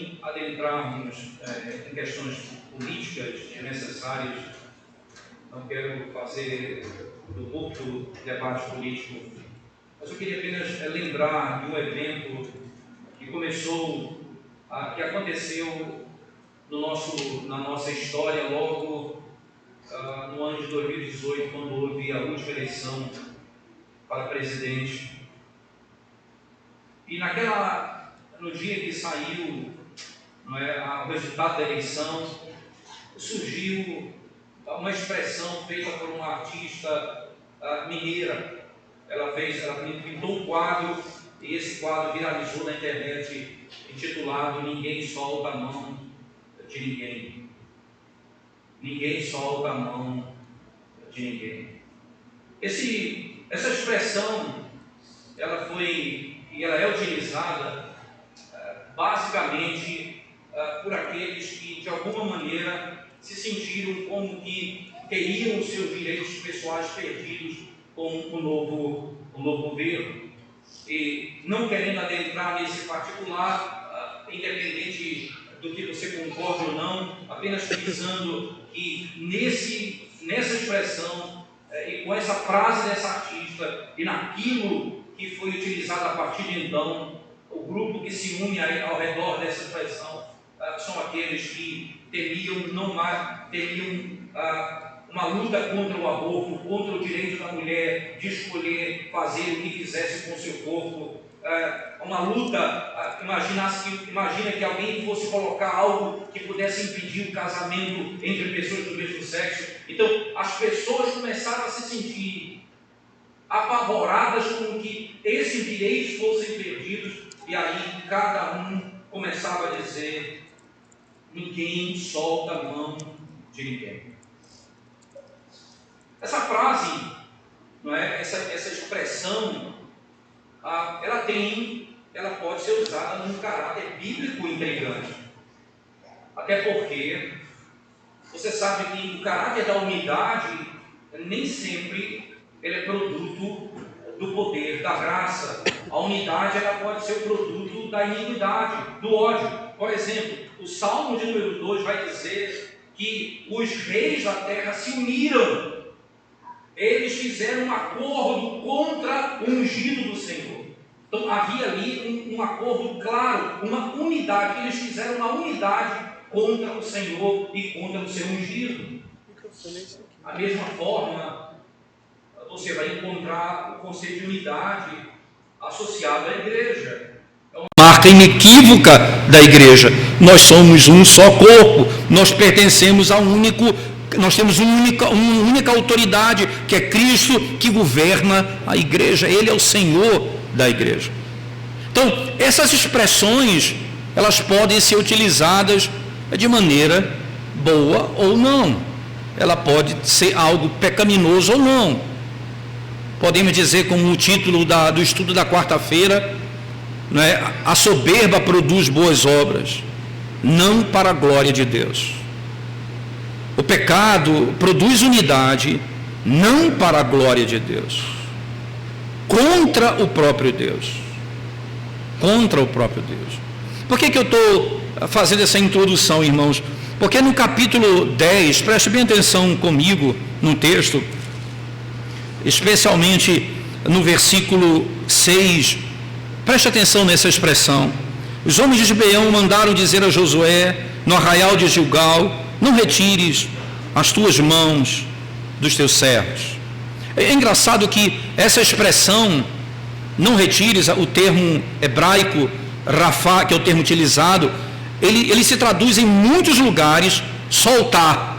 sem adentrarmos em questões políticas necessárias, não quero fazer do curto debate político, mas eu queria apenas lembrar de um evento que começou, que aconteceu na nossa história logo no ano de 2018, quando houve a última eleição para presidente. E no dia que saiu o resultado da eleição, surgiu uma expressão feita por uma artista mineira. Ela pintou um quadro, e esse quadro viralizou na internet, intitulado "Ninguém solta a mão de ninguém". Ninguém solta a mão de ninguém. Essa expressão, ela é utilizada basicamente por aqueles que, de alguma maneira, se sentiram como que teriam os seus direitos pessoais perdidos com o novo governo. E não querendo adentrar nesse particular, independente do que você concorde ou não, apenas pensando que nessa expressão e com essa frase dessa artista e naquilo que foi utilizado a partir de então, o grupo que se une ao redor dessa expressão são aqueles que teriam uma luta contra o aborto, contra o direito da mulher de escolher fazer o que quisesse com o seu corpo, uma luta. Imagina que alguém fosse colocar algo que pudesse impedir o casamento entre pessoas do mesmo sexo. Então as pessoas começaram a se sentir apavoradas com que esses direitos fossem perdidos, e aí cada um começava a dizer: ninguém solta a mão de ninguém. Essa frase, essa expressão, ela pode ser usada num caráter bíblico intrigante. Até porque você sabe que o caráter da unidade nem sempre ele é produto do poder, da graça. A unidade ela pode ser o produto da iniquidade, do ódio. Por exemplo, o Salmo de número 2 vai dizer que os reis da terra se uniram. Eles fizeram um acordo contra o ungido do Senhor. Então havia ali um acordo claro, uma unidade. Eles fizeram uma unidade contra o Senhor e contra o seu ungido. Da mesma forma, você vai encontrar o conceito de unidade associado à igreja. É uma marca inequívoca da igreja. Nós somos um só corpo, nós pertencemos a um único. Nós temos uma única autoridade, que é Cristo, que governa a igreja. Ele é o Senhor da igreja. Então, essas expressões, elas podem ser utilizadas de maneira boa ou não. Ela pode ser algo pecaminoso ou não. Podemos dizer, como o título do estudo da quarta-feira, a soberba produz boas obras, não para a glória de Deus. O pecado produz unidade, não para a glória de Deus, contra o próprio Deus. Contra o próprio Deus. Por que eu estou fazendo essa introdução, irmãos? Porque no capítulo 10, preste bem atenção comigo no texto, especialmente no versículo 6, preste atenção nessa expressão. Os homens de Gibeão mandaram dizer a Josué, no arraial de Gilgal: não retires as tuas mãos dos teus servos. É engraçado que essa expressão, não retires, o termo hebraico, rafá, que é o termo utilizado, ele se traduz em muitos lugares, soltar,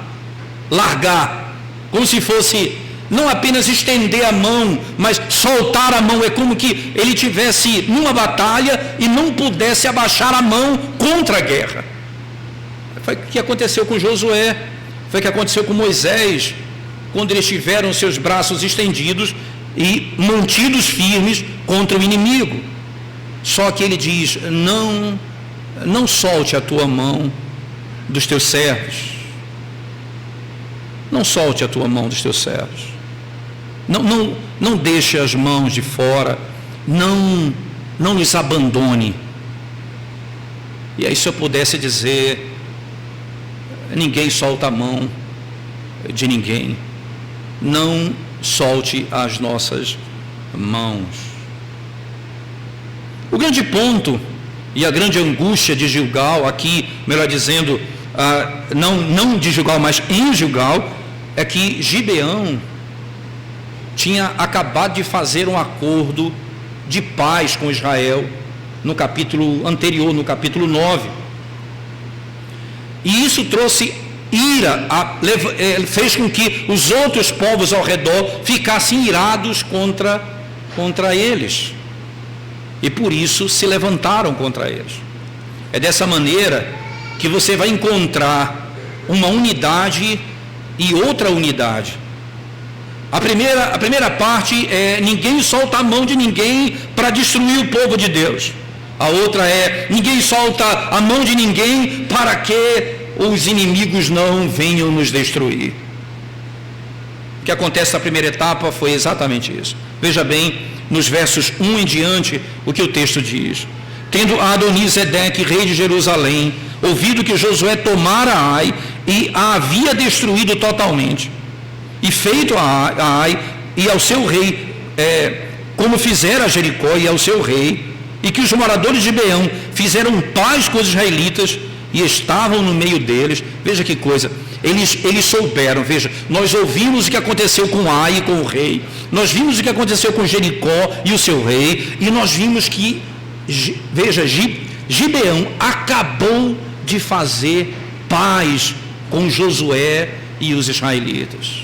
largar, como se fosse não apenas estender a mão, mas soltar a mão. É como que ele tivesse numa batalha e não pudesse abaixar a mão contra a guerra. Foi o que aconteceu com Josué, foi o que aconteceu com Moisés, quando eles tiveram seus braços estendidos e mantidos firmes contra o inimigo. Só que ele diz: não solte a tua mão dos teus servos. Não solte a tua mão dos teus servos. Não deixe as mãos de fora. Não os abandone. E aí, se eu pudesse dizer, ninguém solta a mão de ninguém, não solte as nossas mãos. O grande ponto e a grande angústia de Gilgal, aqui, melhor dizendo, não de Gilgal, mas em Gilgal, é que Gibeão tinha acabado de fazer um acordo de paz com Israel no capítulo anterior, no capítulo 9. E isso trouxe ira, fez com que os outros povos ao redor ficassem irados contra eles. E por isso se levantaram contra eles. É dessa maneira que você vai encontrar uma unidade e outra unidade. A primeira parte é: ninguém solta a mão de ninguém para destruir o povo de Deus. A outra é: ninguém solta a mão de ninguém para que os inimigos não venham nos destruir. O que acontece na primeira etapa foi exatamente isso. Veja bem, nos versos 1 em diante, o que o texto diz: tendo Adoni-Zedeque, rei de Jerusalém, ouvido que Josué tomara Ai e a havia destruído totalmente, e feito a Ai e ao seu rei, como fizera a Jericó e ao seu rei, e que os moradores de Beão fizeram paz com os israelitas e estavam no meio deles. Veja que coisa, eles souberam. Veja, nós ouvimos o que aconteceu com Ai e com o rei, nós vimos o que aconteceu com Jericó e o seu rei, e nós vimos que, veja, Gibeão acabou de fazer paz com Josué e os israelitas.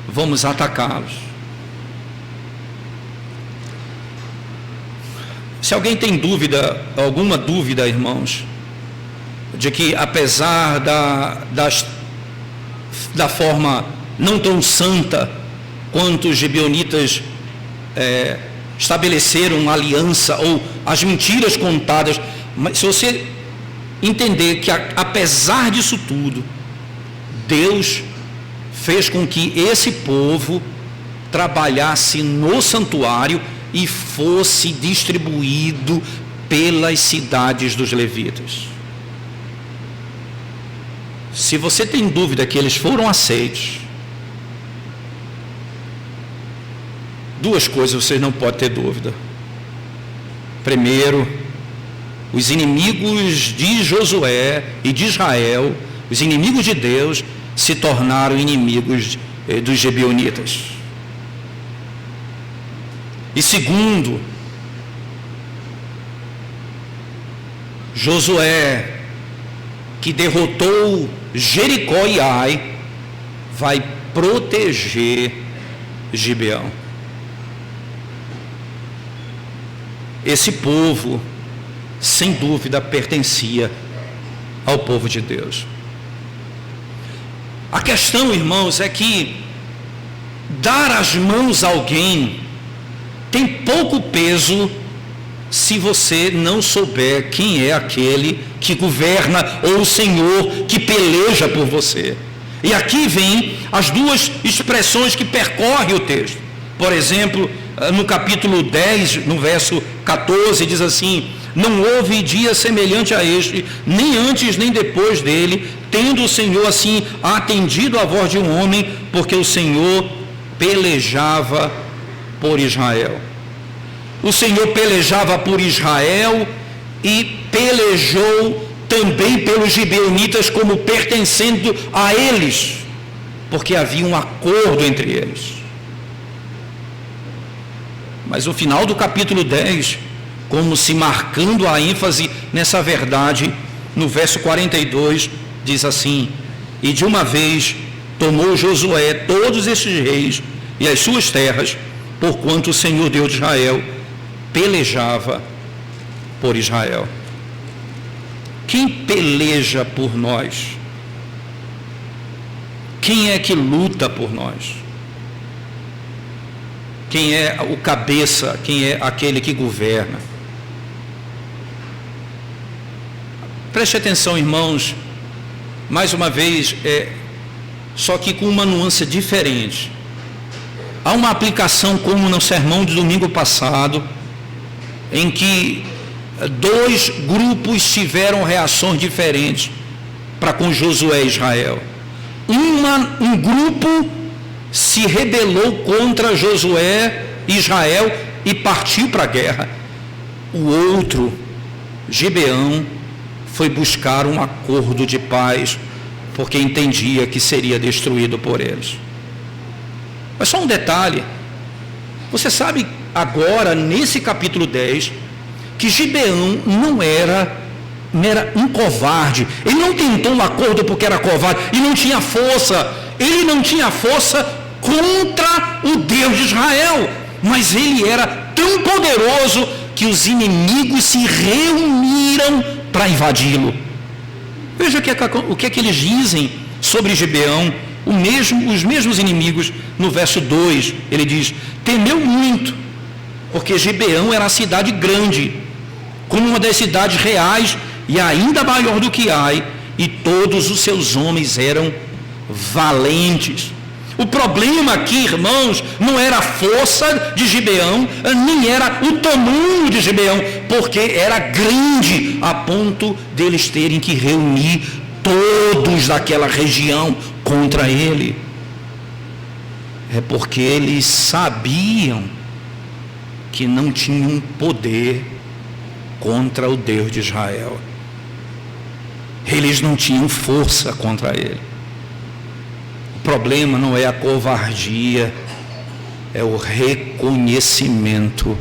Vamos atacá-los. Se alguém tem dúvida, alguma dúvida, irmãos, de que apesar da forma não tão santa quanto os gibeonitas estabeleceram uma aliança, ou as mentiras contadas, mas se você entender que apesar disso tudo, Deus fez com que esse povo trabalhasse no santuário e fosse distribuído pelas cidades dos levitas. Se você tem dúvida que eles foram aceitos, duas coisas você não pode ter dúvida. Primeiro, os inimigos de Josué e de Israel, os inimigos de Deus, se tornaram inimigos dos gibeonitas. E segundo, Josué, que derrotou Jericó e Ai, vai proteger Gibeão. Esse povo, sem dúvida, pertencia ao povo de Deus. A questão, irmãos, é que dar as mãos a alguém tem pouco peso se você não souber quem é aquele que governa, ou o Senhor que peleja por você. E aqui vem as duas expressões que percorrem o texto. Por exemplo, no capítulo 10, no verso 14, diz assim: não houve dia semelhante a este, nem antes nem depois dele, tendo o Senhor assim atendido a voz de um homem, porque o Senhor pelejava por Israel. O Senhor pelejava por Israel e pelejou também pelos gibeonitas como pertencendo a eles, porque havia um acordo entre eles. Mas o final do capítulo 10, como se marcando a ênfase nessa verdade, no verso 42, diz assim: e de uma vez tomou Josué todos estes reis e as suas terras, porquanto o Senhor Deus de Israel pelejava por Israel. Quem peleja por nós? Quem é que luta por nós? Quem é o cabeça? Quem é aquele que governa? Preste atenção, irmãos, mais uma vez, só que com uma nuance diferente. Há uma aplicação como no sermão de domingo passado, em que dois grupos tiveram reações diferentes para com Josué e Israel. Um grupo se rebelou contra Josué e Israel e partiu para a guerra. O outro, Gibeão, foi buscar um acordo de paz, porque entendia que seria destruído por eles. Mas só um detalhe, você sabe agora, nesse capítulo 10, que Gibeão não era um covarde. Ele não tentou um acordo porque era covarde e não tinha força. Ele não tinha força contra o Deus de Israel, mas ele era tão poderoso que os inimigos se reuniram para invadi-lo. Veja o que é que eles dizem sobre Gibeão. Os mesmos inimigos, no verso 2, ele diz: temeu muito, porque Gibeão era uma cidade grande, como uma das cidades reais, e ainda maior do que Ai, e todos os seus homens eram valentes. O problema aqui, irmãos, não era a força de Gibeão, nem era o tamanho de Gibeão, porque era grande a ponto deles terem que reunir todos daquela região contra ele. É porque eles sabiam que não tinham poder contra o Deus de Israel. Eles não tinham força contra ele. O problema não é a covardia, é o reconhecimento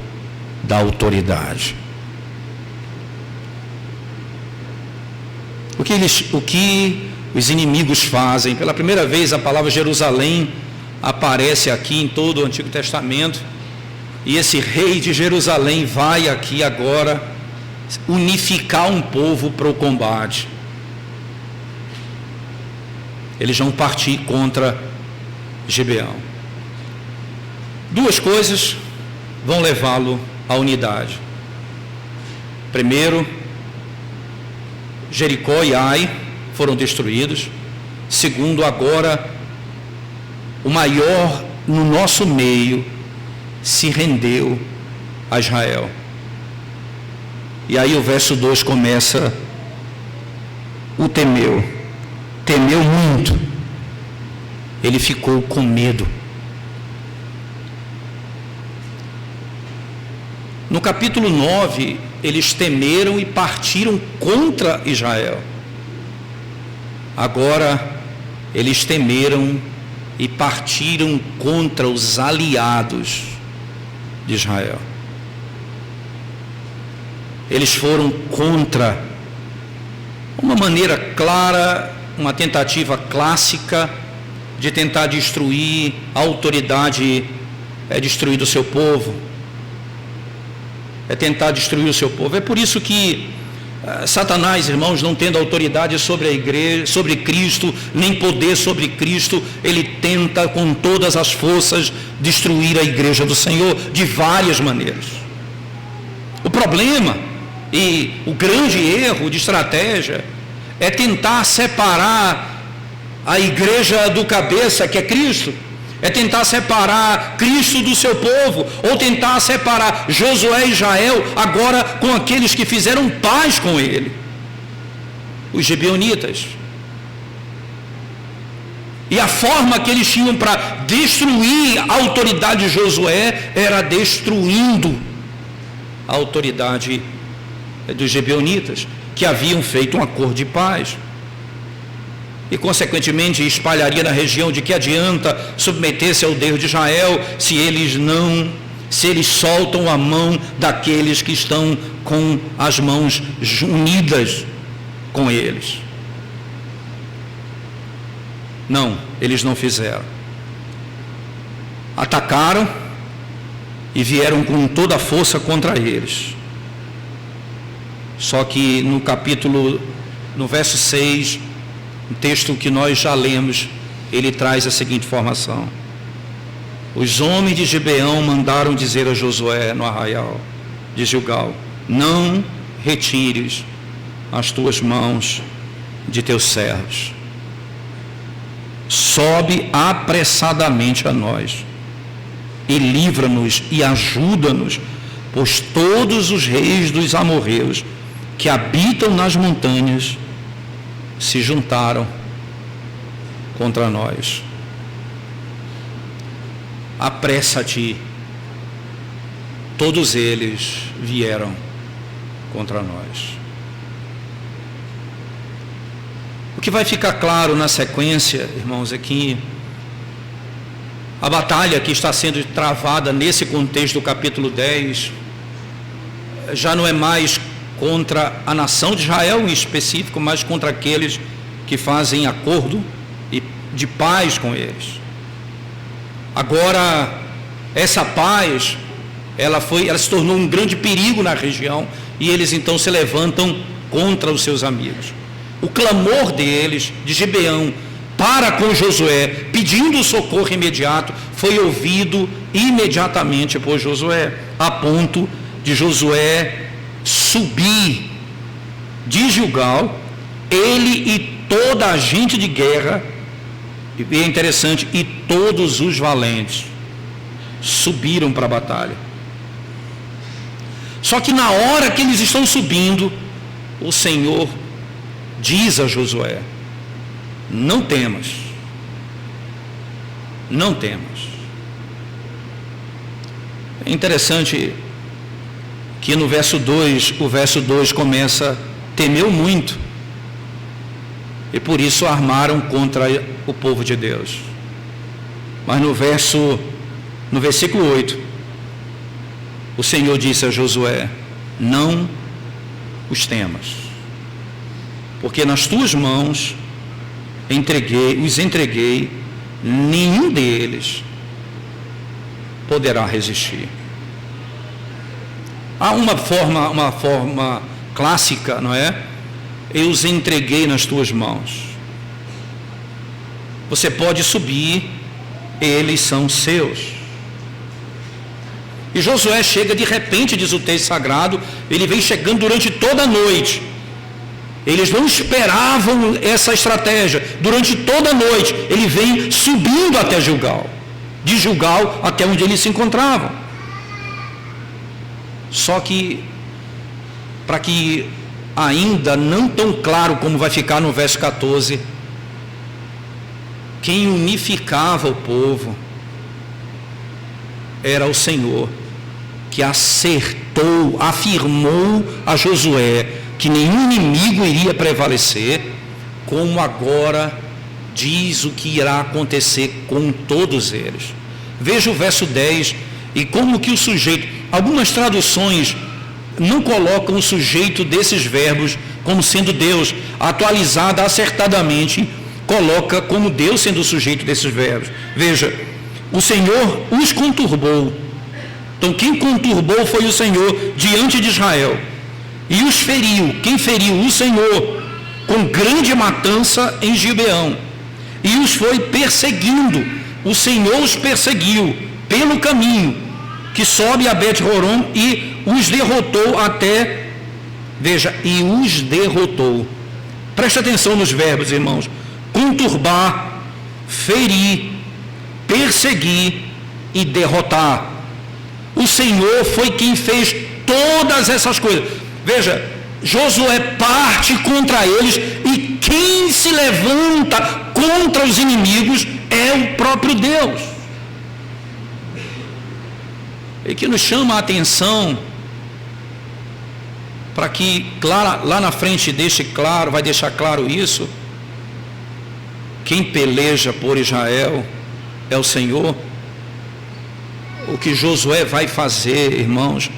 da autoridade. O que os inimigos fazem? Pela primeira vez a palavra Jerusalém aparece aqui em todo o Antigo Testamento, e esse rei de Jerusalém vai aqui agora unificar um povo para o combate. Eles vão partir contra Gibeão. Duas coisas vão levá-lo à unidade. Primeiro, Jericó e Ai foram destruídos. Segundo, agora o maior no nosso meio se rendeu a Israel. E aí o verso 2 começa: o temeu muito, ele ficou com medo. No capítulo 9, eles temeram e partiram contra Israel. Agora, eles temeram e partiram contra os aliados de Israel. Eles foram contra uma maneira clara, uma tentativa clássica de tentar destruir a autoridade, destruir o seu povo. É tentar destruir o seu povo. É por isso que Satanás, irmãos, não tendo autoridade sobre a igreja, sobre Cristo, nem poder sobre Cristo, ele tenta com todas as forças destruir a igreja do Senhor de várias maneiras. O problema e o grande erro de estratégia é tentar separar a igreja do cabeça, que é Cristo. É tentar separar Cristo do seu povo, ou tentar separar Josué e Israel agora com aqueles que fizeram paz com ele, os gibeonitas. E a forma que eles tinham para destruir a autoridade de Josué era destruindo a autoridade dos gibeonitas, que haviam feito um acordo de paz. E consequentemente espalharia na região. De que adianta submeter-se ao Deus de Israel se eles soltam a mão daqueles que estão com as mãos unidas com eles? Não, eles não fizeram. Atacaram e vieram com toda a força contra eles. Só que no verso 6, um texto que nós já lemos, ele traz a seguinte informação: os homens de Gibeão mandaram dizer a Josué no arraial de Gilgal: não retires as tuas mãos de teus servos, sobe apressadamente a nós e livra-nos e ajuda-nos, pois todos os reis dos amorreus que habitam nas montanhas se juntaram contra nós. Apressa-te, todos eles vieram contra nós. O que vai ficar claro na sequência, irmãos, é que a batalha que está sendo travada nesse contexto do capítulo 10 já não é mais contra a nação de Israel em específico, mas contra aqueles que fazem acordo e de paz com eles. Agora, essa paz, ela se tornou um grande perigo na região, e eles então se levantam contra os seus amigos. O clamor deles, de Gibeão, para com Josué, pedindo socorro imediato, foi ouvido imediatamente por Josué, a ponto de Josué subir de Gilgal, ele e toda a gente de guerra, e é interessante, e todos os valentes subiram para a batalha. Só que na hora que eles estão subindo, o Senhor diz a Josué: não temas, não temas. É interessante que no verso 2, o verso 2 começa: temeu muito, e por isso armaram contra o povo de Deus. Mas no versículo 8, o Senhor disse a Josué: não os temas, porque nas tuas mãos os entreguei, nenhum deles poderá resistir. Há uma forma clássica, não é? Eu os entreguei nas tuas mãos. Você pode subir, eles são seus. E Josué chega de repente, diz o texto sagrado, ele vem chegando durante toda a noite. Eles não esperavam essa estratégia. Durante toda a noite, ele vem subindo até Gilgal. De Gilgal até onde eles se encontravam. Só que, para que ainda não tão claro como vai ficar no verso 14, quem unificava o povo era o Senhor, que afirmou a Josué que nenhum inimigo iria prevalecer, como agora diz o que irá acontecer com todos eles. Veja o verso 10, e como que o sujeito, algumas traduções não colocam o sujeito desses verbos como sendo Deus, atualizada acertadamente, coloca como Deus sendo o sujeito desses verbos. Veja, o Senhor os conturbou. Então quem conturbou foi o Senhor diante de Israel. E os feriu. Quem feriu? O Senhor, com grande matança em Gibeão. E os foi perseguindo. O Senhor os perseguiu pelo caminho que sobe a Bet-Horon e os derrotou até, veja, e os derrotou. Preste atenção nos verbos, irmãos: conturbar, ferir, perseguir e derrotar. O Senhor foi quem fez todas essas coisas. Veja, Josué parte contra eles, e quem se levanta contra os inimigos é o próprio Deus. E que nos chama a atenção, para que lá na frente vai deixar claro isso: quem peleja por Israel é o Senhor. O que Josué vai fazer, irmãos,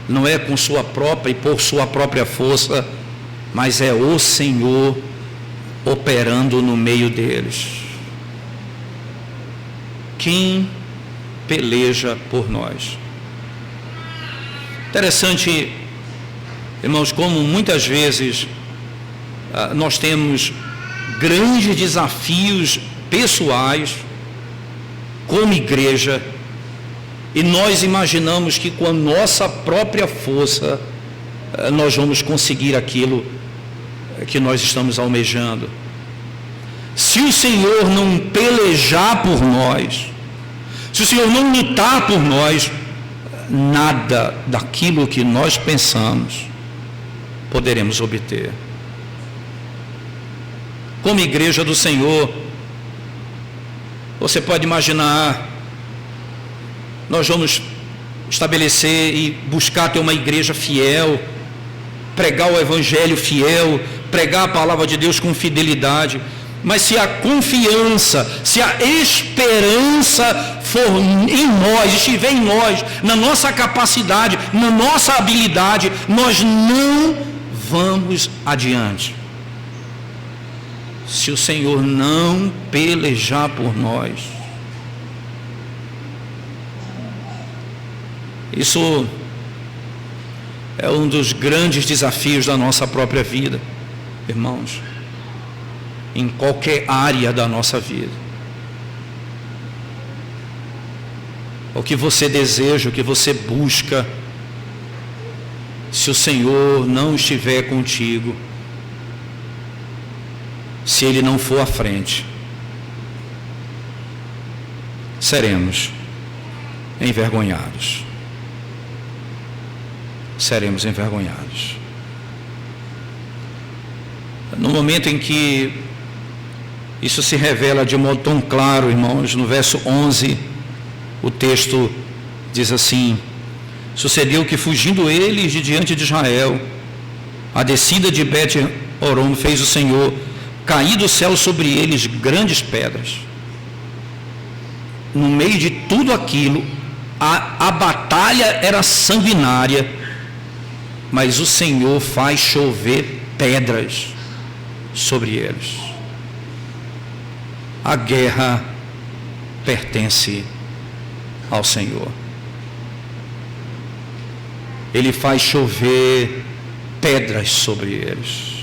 não é com sua própria e por sua própria força, mas é o Senhor operando no meio deles. Quem peleja por nós? Interessante, irmãos, como muitas vezes nós temos grandes desafios pessoais como igreja, e nós imaginamos que com a nossa própria força nós vamos conseguir aquilo que nós estamos almejando. Se o Senhor não pelejar por nós, se o Senhor não lutar por nós, nada daquilo que nós pensamos poderemos obter. Como igreja do Senhor, você pode imaginar, nós vamos estabelecer e buscar ter uma igreja fiel, pregar o evangelho fiel, pregar a palavra de Deus com fidelidade, mas se a confiança, se a esperança for em nós, estiver em nós, na nossa capacidade, na nossa habilidade, nós não vamos adiante. Se o Senhor não pelejar por nós. Isso é um dos grandes desafios da nossa própria vida, irmãos, em qualquer área da nossa vida. O que você deseja, o que você busca, se o Senhor não estiver contigo, se Ele não for à frente, seremos envergonhados. Seremos envergonhados. No momento em que isso se revela de modo tão claro, irmãos, no verso 11, o texto diz assim: sucedeu que, fugindo eles de diante de Israel, a descida de Bet-horon fez o Senhor cair do céu sobre eles grandes pedras. No meio de tudo aquilo, a batalha era sanguinária, mas o Senhor faz chover pedras sobre eles. A guerra pertence ao Senhor. Ele faz chover pedras sobre eles.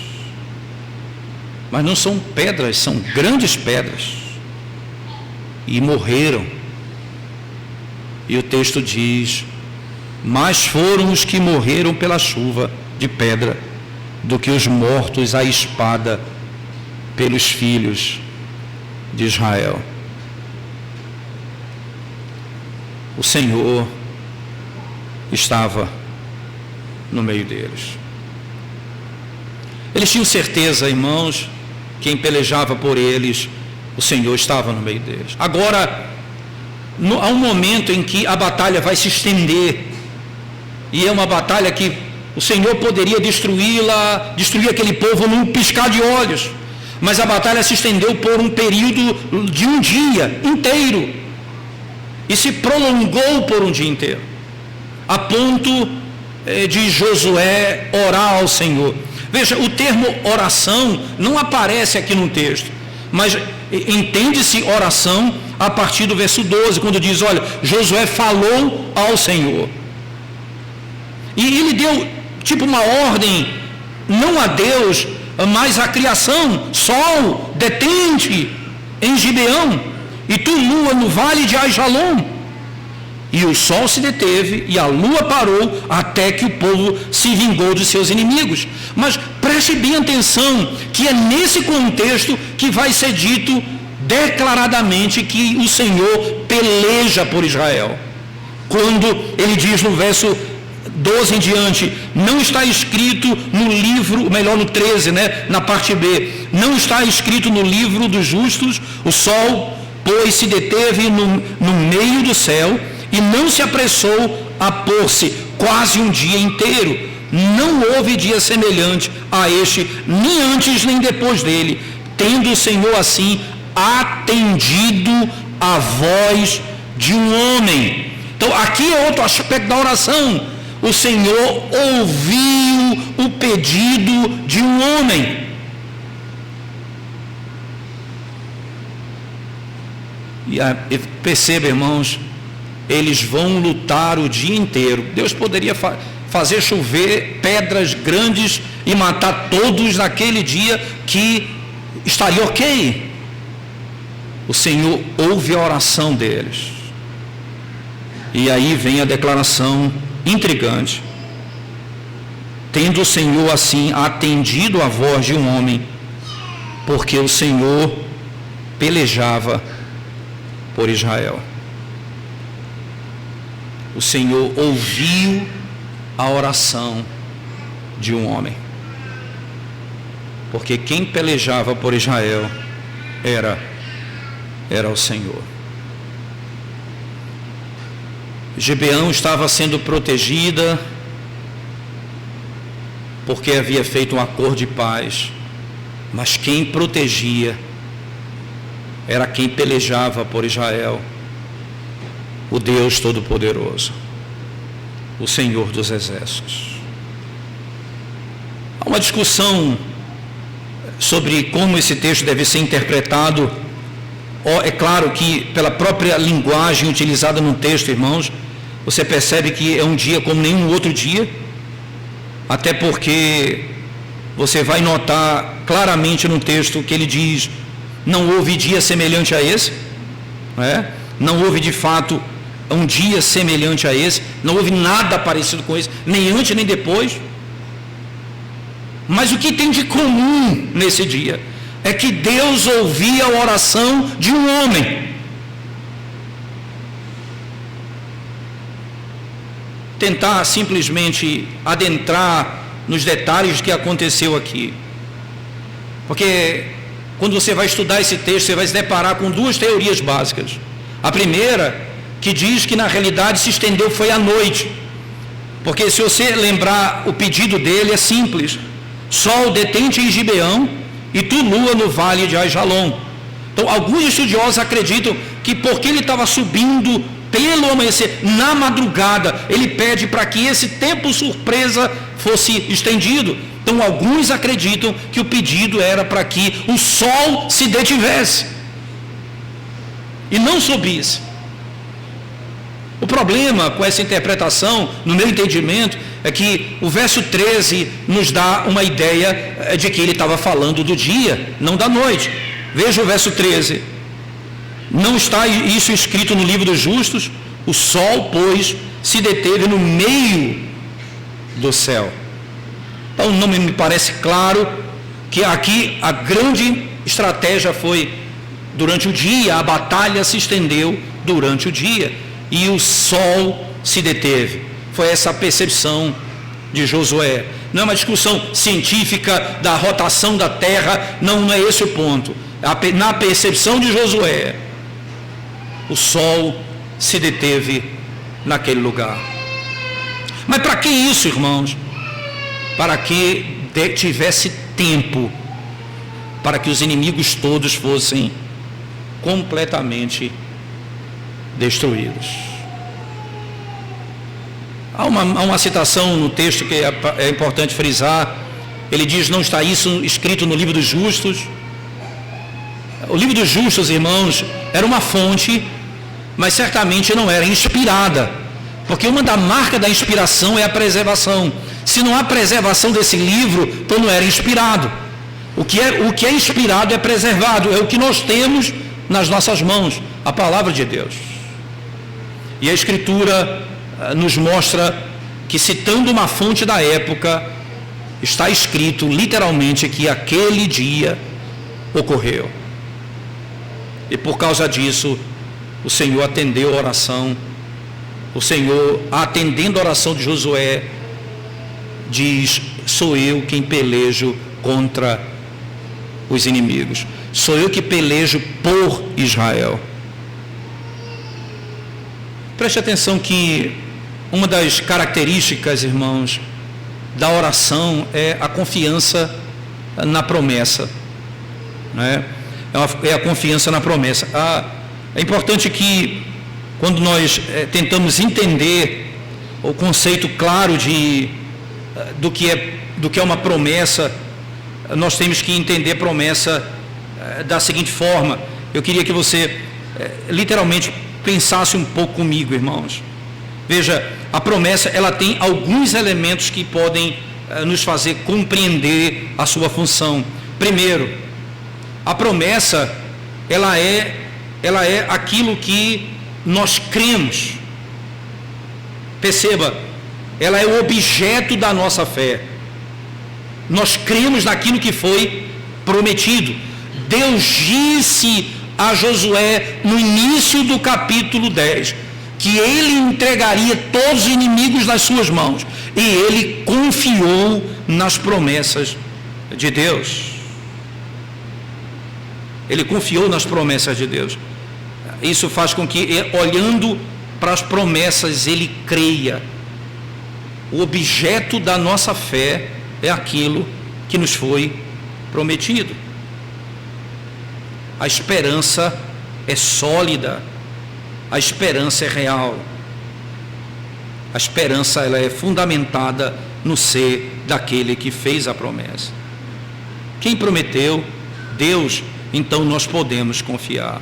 Mas não são pedras, são grandes pedras. E morreram. E o texto diz: mais foram os que morreram pela chuva de pedra do que os mortos à espada pelos filhos de Israel. O Senhor estava no meio deles. Eles tinham certeza, irmãos, quem pelejava por eles, o Senhor estava no meio deles. Agora, há um momento em que a batalha vai se estender, e é uma batalha que o Senhor poderia destruir aquele povo num piscar de olhos, mas a batalha se estendeu por um período de um dia inteiro, e se prolongou por um dia inteiro, a ponto de Josué orar ao Senhor. Veja, o termo oração não aparece aqui no texto, mas entende-se oração a partir do verso 12, quando diz: olha, Josué falou ao Senhor. E ele deu tipo uma ordem, não a Deus, mas à criação: sol, detente em Gibeão, e tu, lua, no vale de Aijalon. E o sol se deteve e a lua parou até que o povo se vingou dos seus inimigos. Mas preste bem atenção que é nesse contexto que vai ser dito declaradamente que o Senhor peleja por Israel. Quando ele diz no verso 12 em diante: não está escrito no livro, melhor no 13, na parte B, não está escrito no livro dos justos, o sol, pois se deteve no meio do céu, e não se apressou a pôr-se quase um dia inteiro. Não houve dia semelhante a este, nem antes nem depois dele, tendo o Senhor assim atendido a voz de um homem. Então aqui é outro aspecto da oração. O Senhor ouviu o pedido de um homem. E perceba, irmãos, eles vão lutar o dia inteiro. Deus poderia fazer chover pedras grandes e matar todos naquele dia, que estaria ok. O Senhor ouve a oração deles. E aí vem a declaração intrigante: tendo o Senhor assim atendido a voz de um homem, porque o Senhor pelejava por Israel. o Senhor ouviu a oração de um homem. Porque quem pelejava por Israel era o Senhor. Gibeão estava sendo protegida porque havia feito um acordo de paz, mas quem protegia era quem pelejava por Israel, o Deus Todo-Poderoso, o Senhor dos Exércitos. Há uma discussão sobre como esse texto deve ser interpretado. É claro que pela própria linguagem utilizada no texto, irmãos, você percebe que é um dia como nenhum outro dia, até porque você vai notar claramente no texto que ele diz: não houve dia semelhante a esse, não houve de fato um dia semelhante a esse, não houve nada parecido com esse, nem antes nem depois. Mas o que tem de comum nesse dia é que Deus ouvia a oração de um homem. Tentar simplesmente adentrar nos detalhes do que aconteceu aqui, porque quando você vai estudar esse texto, você vai se deparar com duas teorias básicas. A primeira, que diz que na realidade se estendeu foi à noite, porque se você lembrar, o pedido dele é simples: sol detente em Gibeão e tu lua no vale de Aijalon. Então alguns estudiosos acreditam que porque ele estava subindo pelo amanhecer, na madrugada, ele pede para que esse tempo surpresa fosse estendido. Então alguns acreditam que o pedido era para que o sol se detivesse e não subisse. O problema com essa interpretação, no meu entendimento, é que o verso 13 nos dá uma ideia de que ele estava falando do dia, não da noite. Veja o verso 13. Não está isso escrito no livro dos justos? O sol, pois, se deteve no meio do céu. Então não me parece claro que aqui a grande estratégia foi durante o dia, a batalha se estendeu durante o dia e o sol se deteve. Foi essa a percepção de Josué. Não é uma discussão científica da rotação da terra, não é esse o ponto. Na percepção de Josué, o sol se deteve naquele lugar. Mas para que isso, irmãos? Para que tivesse tempo para que os inimigos todos fossem completamente destruídos. Há uma citação no texto que é importante frisar. Ele diz: não está isso escrito no livro dos justos? O livro dos justos, irmãos, era uma fonte, mas certamente não era inspirada, porque uma da marca da inspiração é a preservação. Se não há preservação desse livro, então não era inspirado. O que é inspirado é preservado, é o que nós temos nas nossas mãos, a palavra de Deus. E a Escritura nos mostra que, citando uma fonte da época, está escrito literalmente que aquele dia ocorreu. E por causa disso, o Senhor atendeu a oração. O Senhor, atendendo a oração de Josué, diz: sou eu quem pelejo contra os inimigos. Sou eu que pelejo por Israel. Preste atenção que uma das características, irmãos, da oração é a confiança na promessa, né? É a confiança na promessa. É importante que, quando nós tentamos entender o conceito claro do que é uma promessa, nós temos que entender promessa da seguinte forma. Eu queria que você literalmente pensasse um pouco comigo, irmãos. Veja, a promessa, ela tem alguns elementos que podem nos fazer compreender a sua função. Primeiro, a promessa, ela é aquilo que nós cremos. Perceba, ela é o objeto da nossa fé. Nós cremos naquilo que foi prometido. Deus disse a Josué no início do capítulo 10 que ele entregaria todos os inimigos nas suas mãos, e ele confiou nas promessas de Deus. Ele confiou nas promessas de Deus. Isso faz com que, olhando para as promessas, ele creia. O objeto da nossa fé é aquilo que nos foi prometido. A esperança é sólida, a esperança é real. A esperança, ela é fundamentada no ser daquele que fez a promessa. Quem prometeu? Deus. Então nós podemos confiar.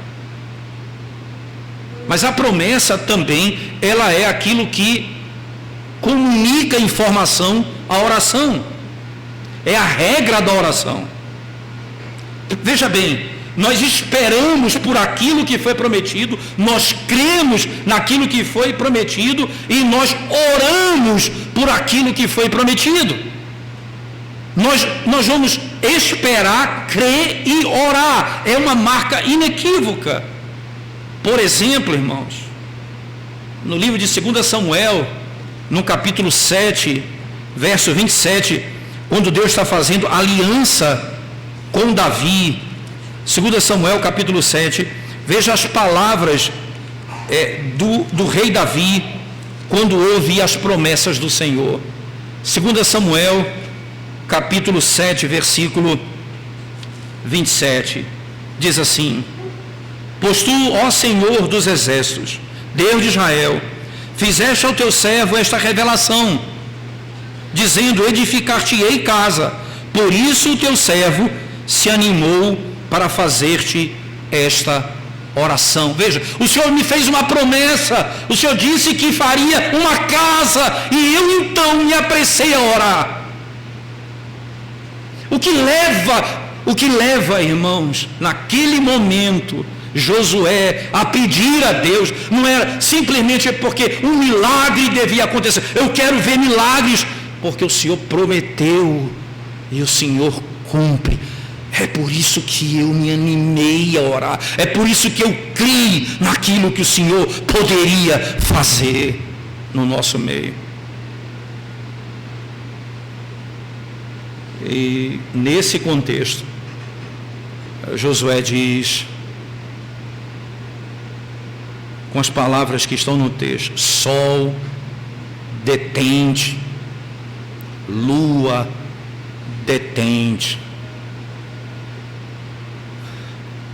Mas a promessa também, ela é aquilo que comunica a informação à oração. É a regra da oração. Veja bem, nós esperamos por aquilo que foi prometido, nós cremos naquilo que foi prometido e nós oramos por aquilo que foi prometido. Nós vamos esperar, crer e orar. É uma marca inequívoca. Por exemplo, irmãos, no livro de 2 Samuel, no capítulo 7, verso 27, quando Deus está fazendo aliança com Davi, 2 Samuel capítulo 7, veja as palavras do rei Davi, quando ouve as promessas do Senhor. 2 Samuel capítulo 7, versículo 27, diz assim: pois tu, ó Senhor dos exércitos, Deus de Israel, fizeste ao teu servo esta revelação, dizendo: edificar-te-ei casa. Por isso o teu servo se animou para fazer-te esta oração. Veja, o Senhor me fez uma promessa, o Senhor disse que faria uma casa, e eu então me apressei a orar. O que leva, irmãos, naquele momento, Josué a pedir a Deus, não era simplesmente porque um milagre devia acontecer. Eu quero ver milagres, porque o Senhor prometeu e o Senhor cumpre. É por isso que eu me animei a orar, é por isso que eu criei naquilo que o Senhor poderia fazer no nosso meio. E nesse contexto, Josué diz, com as palavras que estão no texto: sol, detente, lua, detente.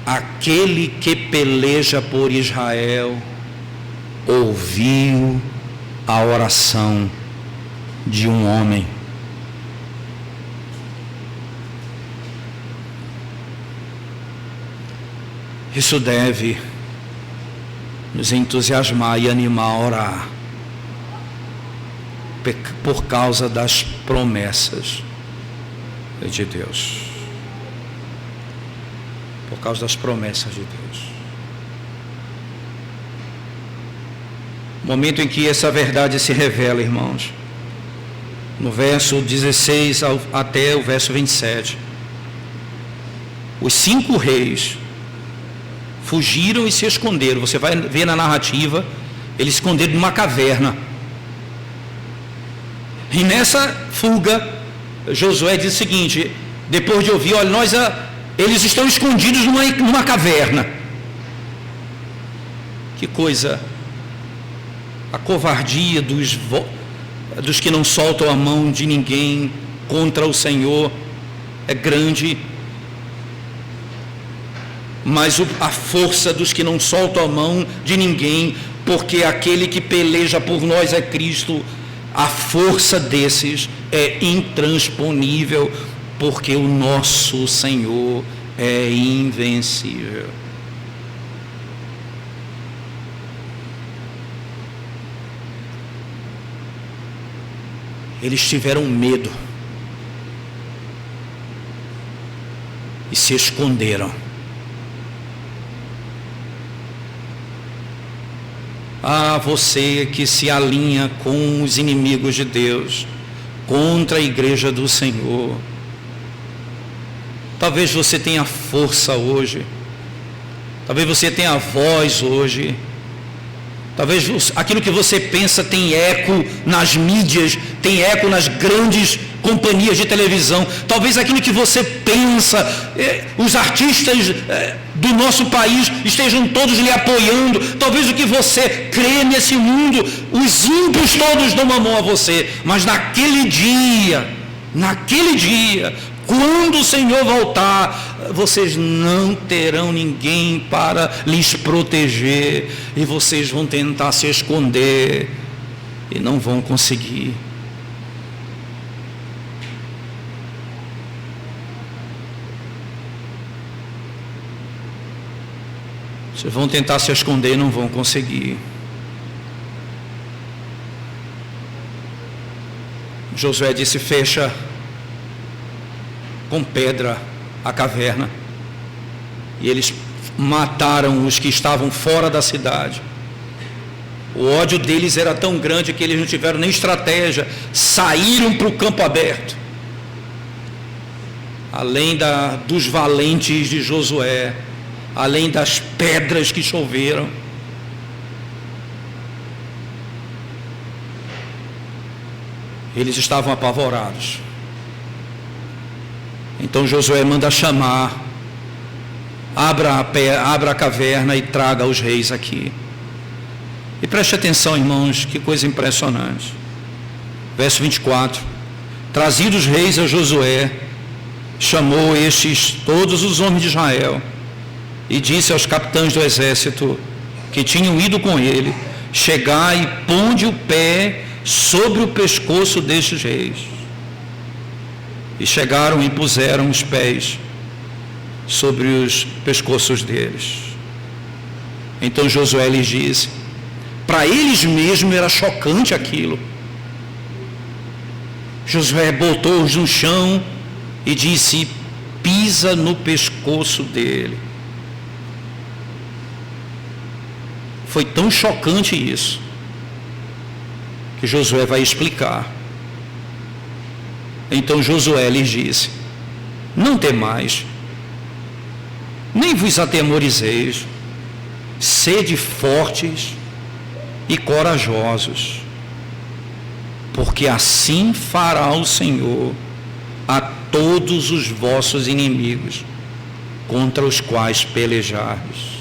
Aquele que peleja por Israel ouviu a oração de um homem. Isso deve nos entusiasmar e animar a orar, por causa das promessas de Deus. Por causa das promessas de Deus. O momento em que essa verdade se revela, irmãos, no verso 16 até o verso 27, os 5 reis fugiram e se esconderam. Você vai ver na narrativa, eles se esconderam numa caverna. E nessa fuga, Josué diz o seguinte, depois de ouvir: olha, eles estão escondidos numa caverna. Que coisa! A covardia dos que não soltam a mão de ninguém contra o Senhor é grande. Mas a força dos que não soltam a mão de ninguém, porque aquele que peleja por nós é Cristo, a força desses é intransponível, porque o nosso Senhor é invencível. Eles tiveram medo e se esconderam. Ah, você que se alinha com os inimigos de Deus, contra a igreja do Senhor. Talvez você tenha força hoje, talvez você tenha voz hoje, Talvez aquilo que você pensa tem eco nas mídias, tem eco nas grandes companhias de televisão. Talvez aquilo que você pensa, os artistas do nosso país estejam todos lhe apoiando. Talvez o que você crê nesse mundo, os ímpios todos dão uma mão a você. Mas naquele dia, quando o Senhor voltar, vocês não terão ninguém para lhes proteger, e vocês vão tentar se esconder e não vão conseguir. Vocês vão tentar se esconder e não vão conseguir. Josué disse: fecha com pedra a caverna. E eles mataram os que estavam fora da cidade. O ódio deles era tão grande que eles não tiveram nem estratégia, saíram para o campo aberto. Além dos valentes de Josué, além das pedras que choveram, eles estavam apavorados. Então Josué manda chamar: abra a caverna e traga os reis aqui. E preste atenção, irmãos, que coisa impressionante. Verso 24: trazidos os reis a Josué, chamou todos os homens de Israel, e disse aos capitães do exército que tinham ido com ele: chegai e ponde o pé sobre o pescoço destes reis. E chegaram e puseram os pés sobre os pescoços deles. Então Josué lhes disse: para eles mesmos era chocante aquilo. Josué botou-os no chão e disse: pisa no pescoço dele. Foi tão chocante isso, que Josué vai explicar. Então Josué lhes disse: não temais, nem vos atemorizeis, sede fortes e corajosos, porque assim fará o Senhor a todos os vossos inimigos contra os quais pelejardes.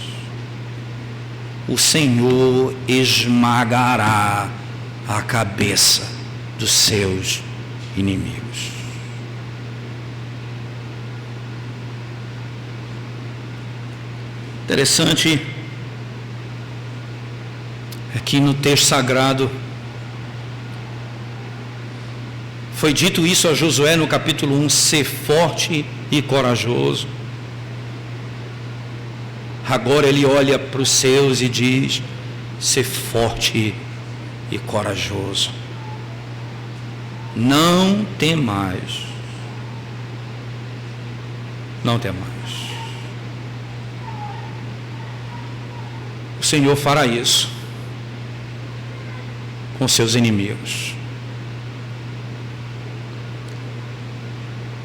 O Senhor esmagará a cabeça dos seus inimigos. Interessante é que no texto sagrado foi dito isso a Josué no capítulo 1: ser forte e corajoso. Agora ele olha para os seus e diz: ser forte e corajoso. Não temais. Não temais. O Senhor fará isso com seus inimigos.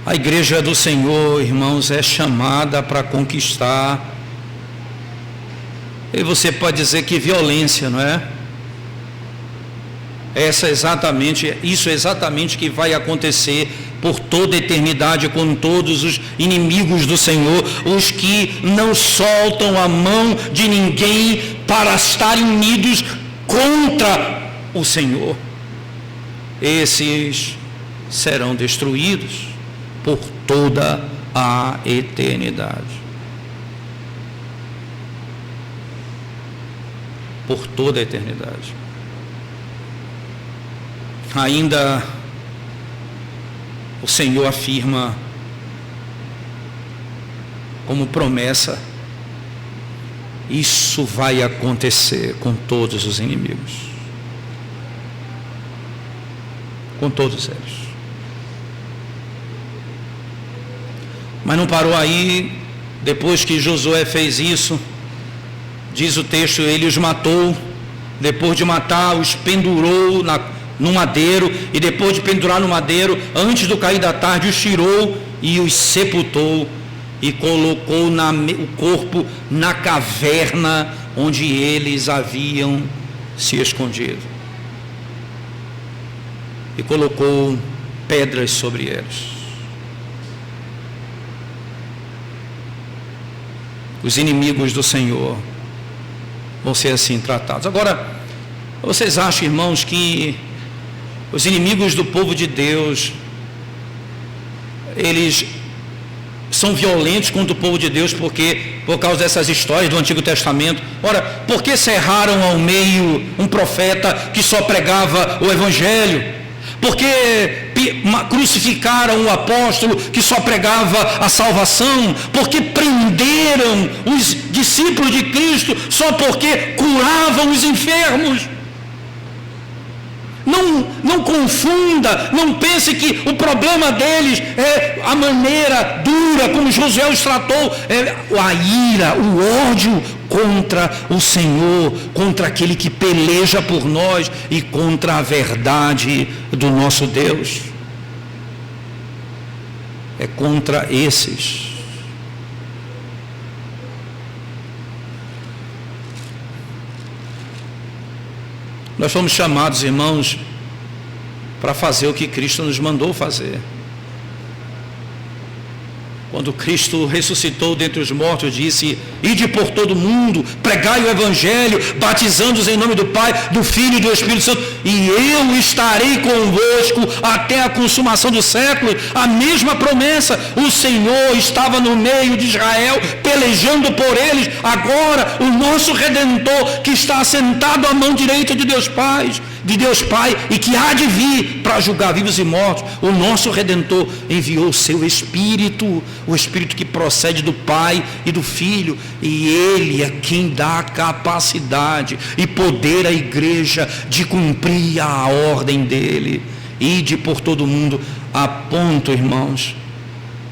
A igreja do Senhor, irmãos, é chamada para conquistar. E você pode dizer que violência, não é? Isso é exatamente o que vai acontecer por toda a eternidade com todos os inimigos do Senhor, os que não soltam a mão de ninguém para estarem unidos contra o Senhor. Esses serão destruídos por toda a eternidade. Por toda a eternidade. Ainda o Senhor afirma como promessa: isso vai acontecer com todos os inimigos, com todos eles. Mas não parou aí. Depois que Josué fez isso, diz o texto, ele os matou. Depois de matar, os pendurou no madeiro, e depois de pendurar no madeiro, antes do cair da tarde, os tirou e os sepultou, e colocou o corpo na caverna onde eles haviam se escondido e colocou pedras sobre eles. Os inimigos do Senhor vão ser assim tratados. Agora, vocês acham, irmãos, que os inimigos do povo de Deus, eles são violentos contra o povo de Deus por causa dessas histórias do Antigo Testamento? Ora, por que cerraram ao meio um profeta que só pregava o Evangelho? Por que crucificaram um apóstolo que só pregava a salvação? Por que prenderam os discípulos de Cristo só porque curavam os enfermos? Não confunda, não pense que o problema deles é a maneira dura como Josué os tratou, é a ira, o ódio contra o Senhor, contra aquele que peleja por nós e contra a verdade do nosso Deus. É contra esses. Nós fomos chamados, irmãos, para fazer o que Cristo nos mandou fazer. Quando Cristo ressuscitou dentre os mortos, disse: ide por todo mundo, pregai o Evangelho, batizando-os em nome do Pai, do Filho e do Espírito Santo, e eu estarei convosco até a consumação do século. A mesma promessa, o Senhor estava no meio de Israel, pelejando por eles. Agora, o nosso Redentor, que está assentado à mão direita de Deus Pai, e que há de vir para julgar vivos e mortos, o nosso Redentor enviou o seu Espírito, o Espírito que procede do Pai e do Filho, e Ele é quem dá capacidade e poder à igreja de cumprir a ordem dele. Ide por todo mundo, a ponto, irmãos,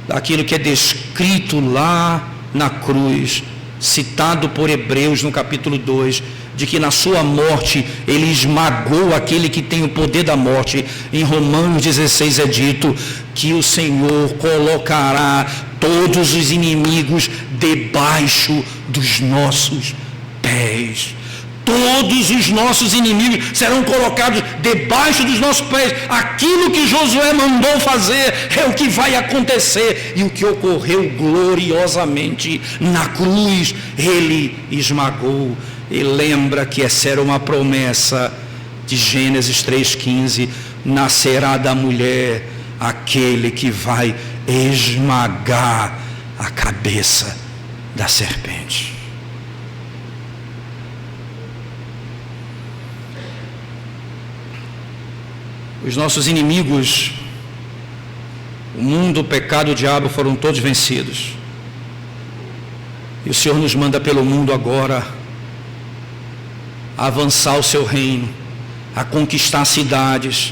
daquilo que é descrito lá na cruz, citado por Hebreus no capítulo 2, de que na sua morte ele esmagou aquele que tem o poder da morte. Em Romanos 16 é dito que o Senhor colocará todos os inimigos debaixo dos nossos pés. Todos os nossos inimigos serão colocados debaixo dos nossos pés. Aquilo que Josué mandou fazer é o que vai acontecer. E o que ocorreu gloriosamente na cruz, ele esmagou. E lembra que essa era uma promessa de Gênesis 3,15. Nascerá da mulher aquele que vai esmagar a cabeça da serpente. Os nossos inimigos, o mundo, o pecado, o diabo, foram todos vencidos. E o Senhor nos manda pelo mundo agora a avançar o seu reino, a conquistar cidades,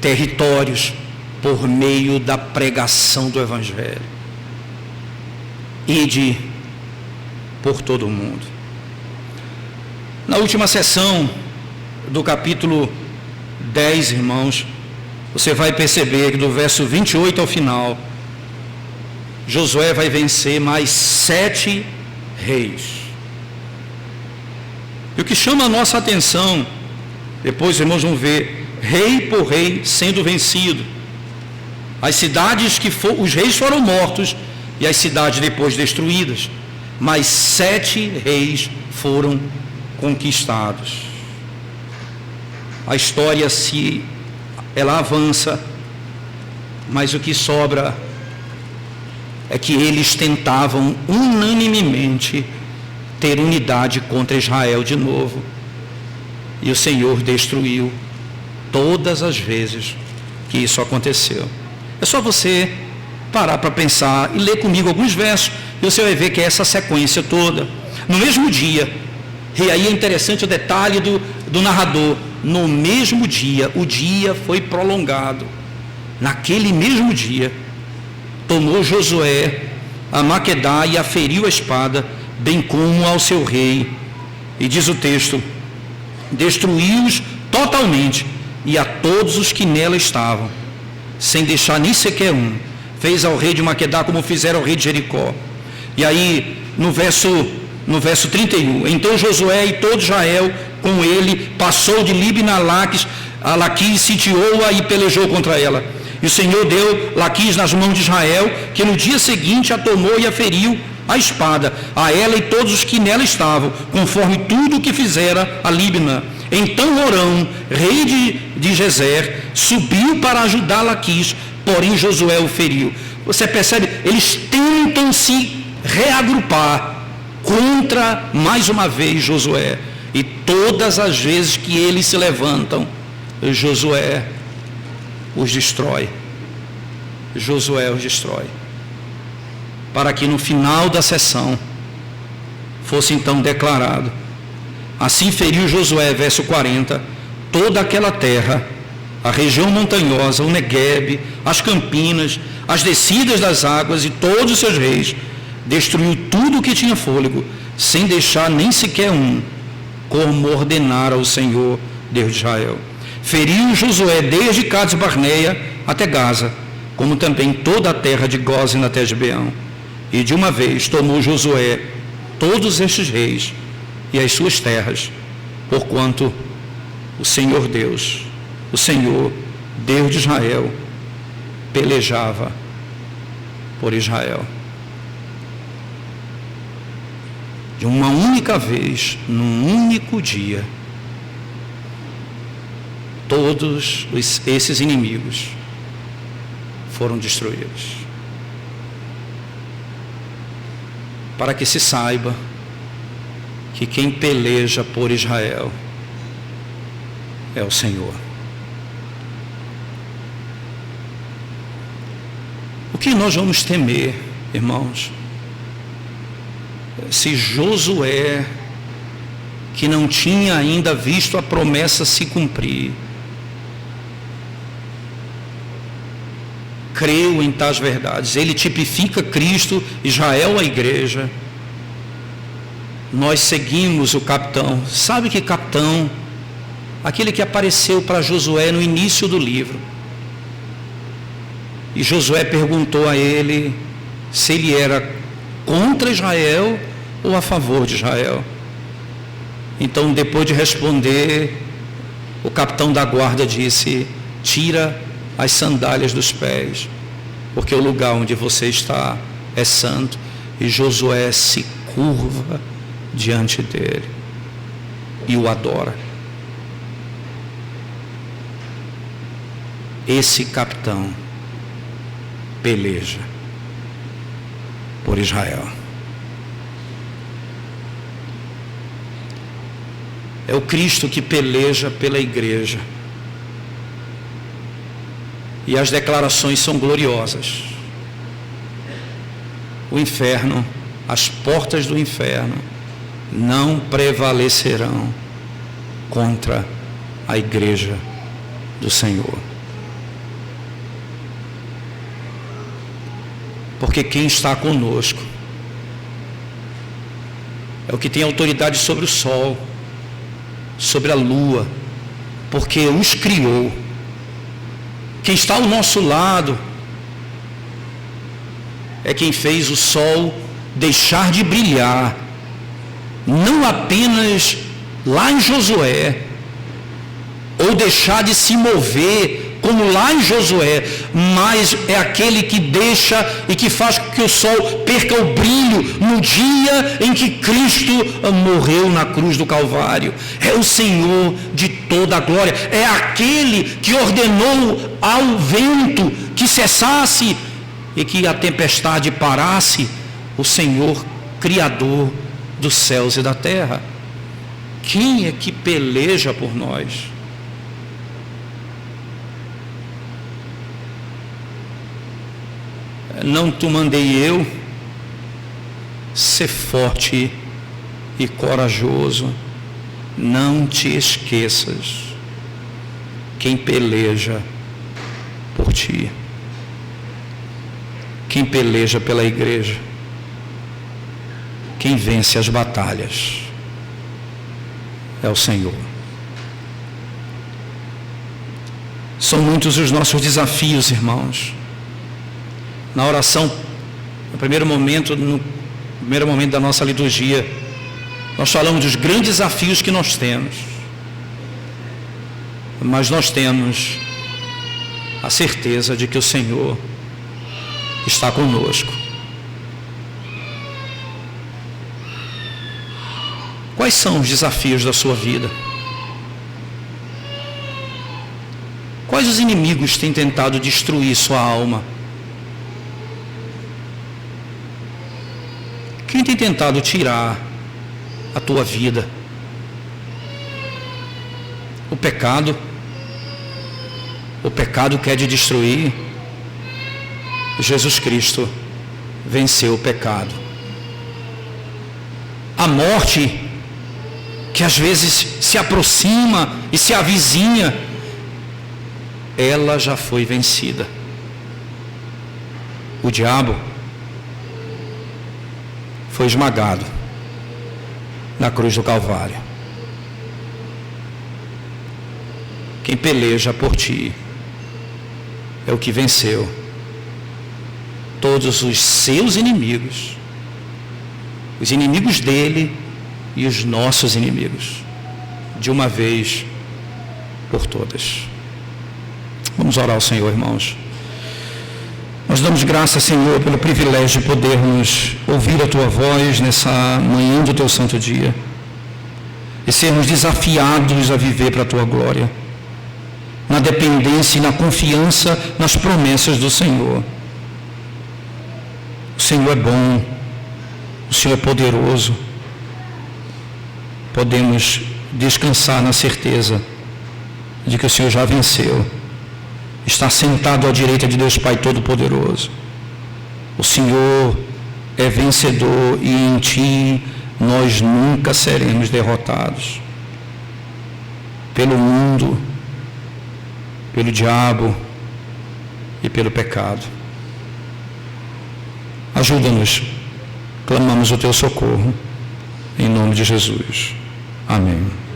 territórios, por meio da pregação do Evangelho. Ide por todo o mundo. Na última sessão do capítulo 10, irmãos, você vai perceber que do verso 28 ao final, Josué vai vencer mais 7 reis. E o que chama a nossa atenção, depois os irmãos vão ver, rei por rei sendo vencido. As cidades os reis foram mortos e as cidades depois destruídas, mas 7 reis foram conquistados. A história ela avança, mas o que sobra é que eles tentavam unanimemente ter unidade contra Israel de novo, e o Senhor destruiu todas as vezes que isso aconteceu. É só você parar para pensar e ler comigo alguns versos, e você vai ver que é essa sequência toda. No mesmo dia, e aí é interessante o detalhe do narrador, no mesmo dia, o dia foi prolongado. Naquele mesmo dia, tomou Josué a Maquedá e aferiu a espada, bem como ao seu rei. E diz o texto: destruiu-os totalmente, e a todos os que nela estavam, sem deixar nem sequer um. Fez ao rei de Maquedá como fizeram ao rei de Jericó. E aí, no verso 31, então Josué e todo Israel com ele, passou de Libna a Laquis, sitiou-a e pelejou contra ela. E o Senhor deu Laquis nas mãos de Israel, que no dia seguinte a tomou e a feriu a espada, a ela e todos os que nela estavam, conforme tudo o que fizera a Libna. Então Orão, rei de Gezer, subiu para ajudar Laquis, porém Josué o feriu. Você percebe? Eles tentam se reagrupar contra, mais uma vez, Josué. E todas as vezes que eles se levantam, Josué os destrói. Josué os destrói. Para que no final da sessão fosse então declarado: assim feriu Josué, verso 40, toda aquela terra, a região montanhosa, o Neguebe, as campinas, as descidas das águas e todos os seus reis, destruiu tudo o que tinha fôlego, sem deixar nem sequer um, como ordenara o Senhor, Deus de Israel. Feriu Josué desde Cades Barneia até Gaza, como também toda a terra de Gósen até Gibeão. E de uma vez tomou Josué todos estes reis e as suas terras, porquanto o Senhor Deus, o Senhor, Deus de Israel, pelejava por Israel. De uma única vez, num único dia, todos esses inimigos foram destruídos. Para que se saiba que quem peleja por Israel é o Senhor. O que nós vamos temer, irmãos, se Josué, que não tinha ainda visto a promessa se cumprir, creu em tais verdades? Ele tipifica Cristo, Israel, a igreja. Nós seguimos o capitão. Sabe que capitão? Aquele que apareceu para Josué no início do livro. E Josué perguntou a ele se ele era contra Israel ou a favor de Israel. Então, depois de responder, o capitão da guarda disse: tira as sandálias dos pés, porque o lugar onde você está é santo. E Josué se curva diante dele e o adora. Esse capitão peleja por Israel. É o Cristo que peleja pela igreja. E as declarações são gloriosas. O inferno, as portas do inferno não prevalecerão contra a igreja do Senhor. Porque quem está conosco é o que tem autoridade sobre o sol, sobre a lua, porque os criou. Quem está ao nosso lado é quem fez o sol deixar de brilhar, não apenas lá em Josué, ou deixar de se mover, como lá em Josué, mas é aquele que deixa e que faz com que o sol perca o brilho no dia em que Cristo morreu na cruz do Calvário. É o Senhor de toda a glória, é aquele que ordenou ao vento que cessasse e que a tempestade parasse, o Senhor Criador dos céus e da terra. Quem é que peleja por nós? Não te mandei eu ser forte e corajoso. Não te esqueças quem peleja por ti, quem peleja pela igreja, quem vence as batalhas é o Senhor. São muitos os nossos desafios, irmãos. Na oração, no primeiro momento da nossa liturgia, nós falamos dos grandes desafios que nós temos. mas nós temos a certeza de que o Senhor está conosco. Quais são os desafios da sua vida? Quais os inimigos têm tentado destruir sua alma? Quem tem tentado tirar a tua vida? O pecado quer te destruir. Jesus Cristo venceu o pecado. A morte, que às vezes se aproxima e se avizinha, ela já foi vencida. O diabo foi esmagado na cruz do Calvário. Quem peleja por ti é o que venceu todos os seus inimigos, os inimigos dele e os nossos inimigos, de uma vez por todas. Vamos orar ao Senhor, irmãos. Nós damos graças, Senhor, pelo privilégio de podermos ouvir a Tua voz nessa manhã do Teu santo dia e sermos desafiados a viver para a Tua glória, na dependência e na confiança nas promessas do Senhor. O Senhor é bom, o Senhor é poderoso. Podemos descansar na certeza de que o Senhor já venceu. Está sentado à direita de Deus Pai Todo-Poderoso. O Senhor é vencedor e em Ti nós nunca seremos derrotados. Pelo mundo, pelo diabo e pelo pecado. Ajuda-nos, clamamos o Teu socorro, em nome de Jesus. Amém.